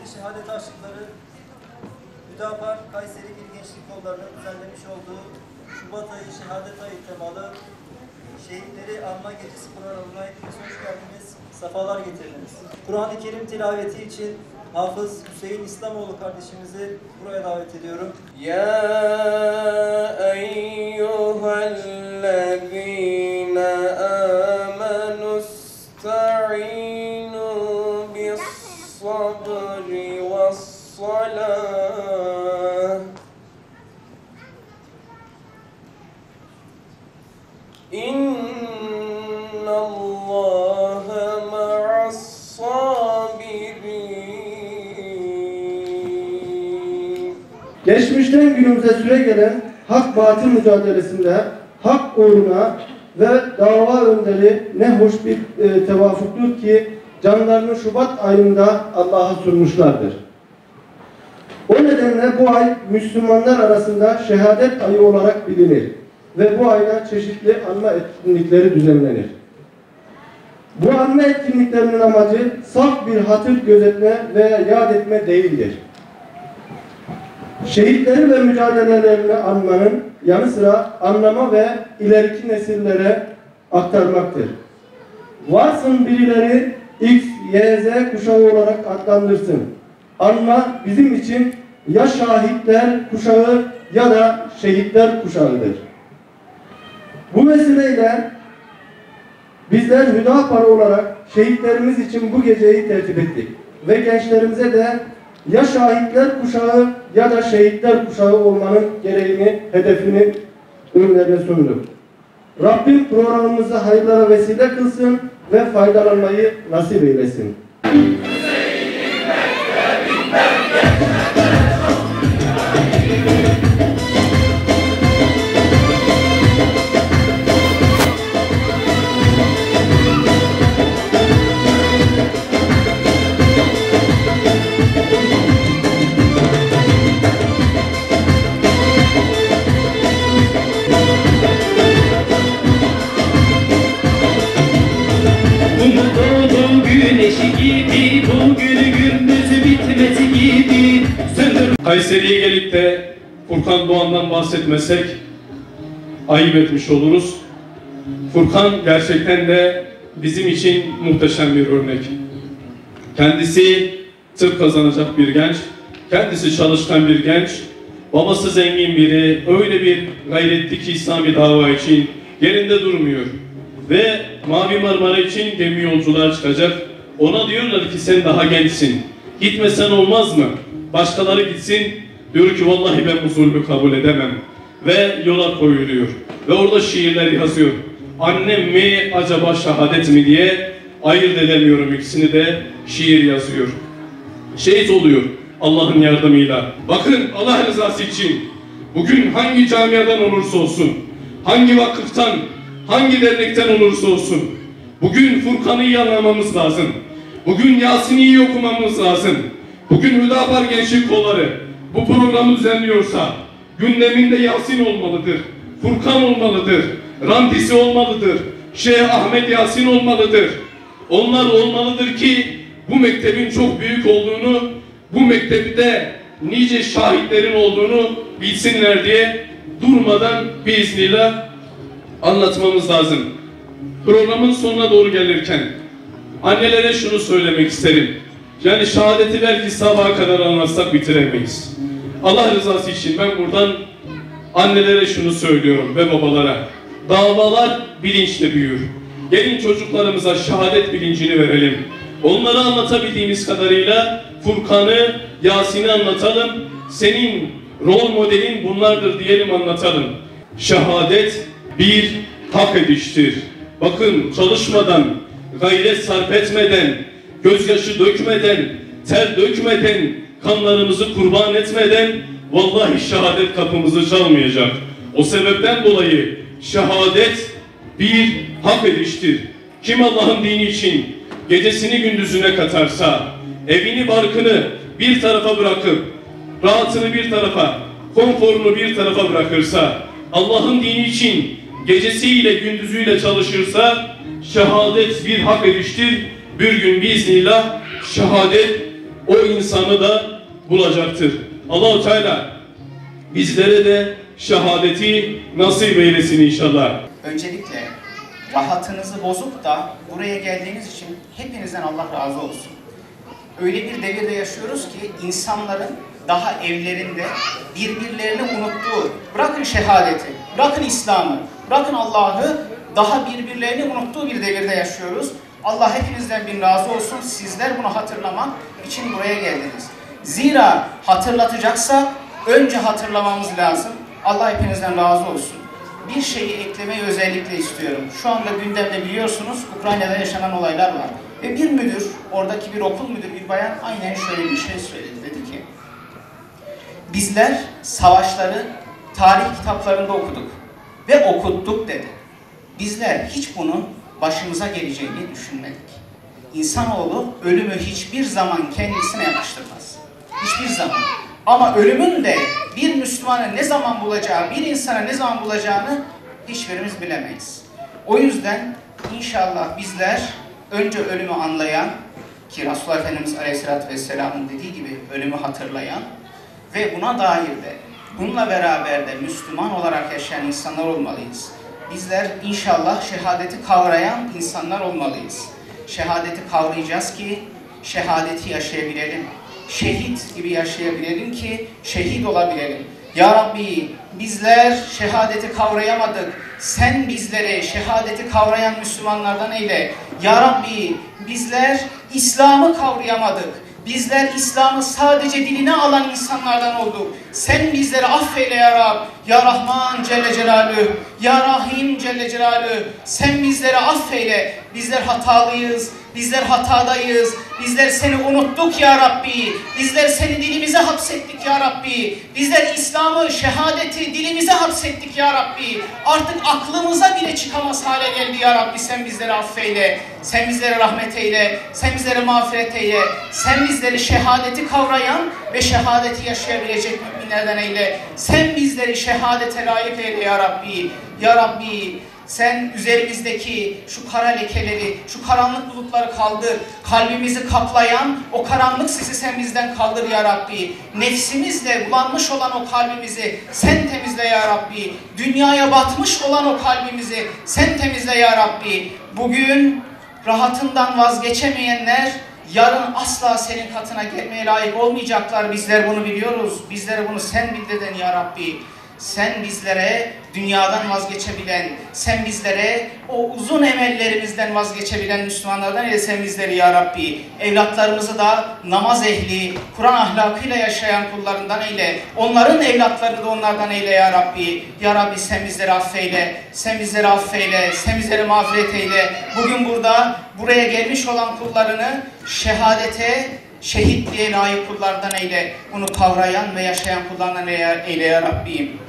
kıymetli şehadet aşıkları, Hüdapar Kayseri İl Gençlik Kolları'nın düzenlemiş olduğu Şubat ayı şehadet ayı temalı şehitleri anma gecesi programına hepiniz hoş geldiniz, sefalar getirdiniz. Kur'an-ı Kerim tilaveti için Hafız Hüseyin İslamoğlu kardeşimizi buraya davet ediyorum. Ya eyyühellezîne âmenusta'înû bis-sabri ve's-salâh. İnnallâhe ma'as-sâbirin. Geçmişten günümüze süre gelen hak-batıl mücadelesinde hak uğruna ve dava önderi ne hoş bir tevafuktur ki canlarını Şubat ayında Allah'a sunmuşlardır. O nedenle bu ay Müslümanlar arasında şehadet ayı olarak bilinir ve bu ayda çeşitli anma etkinlikleri düzenlenir. Bu anma etkinliklerinin amacı saf bir hatır gözetme veya yad etme değildir. Şehitleri ve mücadelelerini anmanın yanı sıra anlama ve ileriki nesillere aktarmaktır. Varsın birileri X, Y, Z kuşağı olarak adlandırsın. Anma bizim için ya şahitler kuşağı ya da şehitler kuşağıdır. Bu vesileyle bizler Hüdapar olarak şehitlerimiz için bu geceyi tertip ettik. Ve gençlerimize de ya şahitler kuşağı ya da şehitler kuşağı olmanın gereğini, hedefini önlerine sunduk. Rabbim programımızı hayırlara vesile kılsın ve faydalanmayı nasip eylesin. Kayseri'ye gelip de Furkan Doğan'dan bahsetmesek ayıp etmiş oluruz. Furkan gerçekten de bizim için muhteşem bir örnek. Kendisi tıp kazanacak bir genç, kendisi çalışkan bir genç, babası zengin biri, öyle bir gayretli ki İslami dava için yerinde durmuyor. Ve Mavi Marmara için gemi yolculuğa çıkacak. Ona diyorlar ki sen daha gençsin, gitmesen olmaz mı? Başkaları gitsin, diyor ki vallahi ben bu zulmü kabul edemem. Ve yola koyuluyor. Ve orada şiirler yazıyor. Annem mi acaba şehadet mi diye ayırt edemiyorum, ikisini de şiir yazıyor. Şehit oluyor Allah'ın yardımıyla. Bakın Allah rızası için bugün hangi camiadan olursa olsun, hangi vakıftan, hangi dernekten olursa olsun, bugün Furkan'ı iyi anlamamız lazım. Bugün Yasin'i iyi okumamız lazım. Bugün Hüdapar Gençlik Kolları bu programı düzenliyorsa gündeminde Yasin olmalıdır, Furkan olmalıdır, Rantisi olmalıdır, Şeyh Ahmet Yasin olmalıdır. Onlar olmalıdır ki bu mektebin çok büyük olduğunu, bu mektepte nice şahitlerin olduğunu bilsinler diye durmadan biiznillah anlatmamız lazım. Programın sonuna doğru gelirken annelere şunu söylemek isterim. Yani şehadeti belki sabaha kadar anlatsak bitiremeyiz. Allah rızası için ben buradan annelere şunu söylüyorum ve babalara. Davalar bilinçle büyür. Gelin çocuklarımıza şehadet bilincini verelim. Onlara anlatabildiğimiz kadarıyla Furkan'ı, Yasin'i anlatalım. Senin rol modelin bunlardır diyelim, anlatalım. Şehadet bir hak ediştir. Bakın çalışmadan, gayret sarf etmeden, gözyaşı dökmeden, ter dökmeden, kanlarımızı kurban etmeden vallahi şehadet kapımızı çalmayacak. O sebepten dolayı şehadet bir hak ediştir. Kim Allah'ın dini için gecesini gündüzüne katarsa, evini barkını bir tarafa bırakıp, rahatını bir tarafa, konforunu bir tarafa bırakırsa, Allah'ın dini için gecesiyle gündüzüyle çalışırsa, şehadet bir hak ediştir. Bir gün biiznillah şehadet o insanı da bulacaktır. Allah-u Teala bizlere de şehadeti nasip eylesin inşallah. Öncelikle rahatınızı bozup da buraya geldiğiniz için hepinizden Allah razı olsun. Öyle bir devirde yaşıyoruz ki insanların daha evlerinde birbirlerini unuttuğu, bırakın şehadeti, bırakın İslam'ı, bırakın Allah'ı, daha birbirlerini unuttuğu bir devirde yaşıyoruz. Allah hepinizden bin razı olsun. Sizler bunu hatırlamak için buraya geldiniz. Zira hatırlatacaksa önce hatırlamamız lazım. Allah hepinizden razı olsun. Bir şeyi eklemeyi özellikle istiyorum. Şu anda gündemde biliyorsunuz Ukrayna'da yaşanan olaylar var. Ve bir müdür, oradaki bir okul müdürü, bir bayan aynen şöyle bir şey söyledi. Dedi ki, bizler savaşları tarih kitaplarında okuduk ve okuttuk dedi. Bizler hiç bunun başımıza geleceğini düşünmedik. İnsanoğlu ölümü hiçbir zaman kendisine yakıştırmaz. Hiçbir zaman. Ama ölümün de bir Müslümanı ne zaman bulacağı, bir insanı ne zaman bulacağını hiçbirimiz bilemeyiz. O yüzden inşallah bizler önce ölümü anlayan, ki Resulullah Efendimiz Aleyhisselatü Vesselam'ın dediği gibi ölümü hatırlayan ve buna dair de bununla beraber de Müslüman olarak yaşayan insanlar olmalıyız. Bizler inşallah şehadeti kavrayan insanlar olmalıyız. Şehadeti kavrayacağız ki şehadeti yaşayabilelim. Şehit gibi yaşayabilelim ki şehit olabilelim. Ya Rabbi bizler şehadeti kavrayamadık. Sen bizleri şehadeti kavrayan Müslümanlardan eyle. Ya Rabbi bizler İslam'ı kavrayamadık. Bizler İslam'ı sadece diline alan insanlardan olduk. Sen bizleri affeyle ya Rab. Ya Rahman Celle Celaluhu. Ya Rahim Celle Celaluhu. Sen bizleri affeyle. Bizler hatalıyız. Bizler hatadayız. Bizler seni unuttuk ya Rabbi. Bizler seni dilimize hapsettik ya Rabbi. Bizler İslam'ı, şehadeti dilimize hapsettik ya Rabbi. Artık aklımıza bile çıkamaz hale geldi ya Rabbi. Sen bizleri affeyle. Sen bizlere rahmet eyle. Sen bizlere mağfiret eyle. Sen bizleri şehadeti kavrayan ve şehadeti yaşayabilecek müminlerden eyle. Sen bizleri şehadete layık eyle ya Rabbi. Ya Rabbi sen üzerimizdeki şu kara lekeleri, şu karanlık bulutları kaldır. Kalbimizi kaplayan o karanlık sisi sen bizden kaldır ya Rabbi. Nefsimizle bulanmış olan o kalbimizi sen temizle ya Rabbi. Dünyaya batmış olan o kalbimizi sen temizle ya Rabbi. Bugün rahatından vazgeçemeyenler yarın asla senin katına gelmeye layık olmayacaklar. Bizler bunu biliyoruz. Bizlere bunu sen bildirdin ya Rabbi. Sen bizlere dünyadan vazgeçebilen, sen bizlere o uzun emellerimizden vazgeçebilen Müslümanlardan eyle sen bizleri ya Rabbi. Evlatlarımızı da namaz ehli, Kur'an ahlakıyla yaşayan kullarından eyle. Onların evlatlarını da onlardan eyle ya Rabbi. Ya Rabbi sen bizleri affeyle, sen bizleri affeyle, sen bizleri mağfiret eyle. Bugün buraya gelmiş olan kullarını şehadete, şehitliğe layık kullardan eyle. Bunu kavrayan ve yaşayan kullardan eyle ya Rabbim.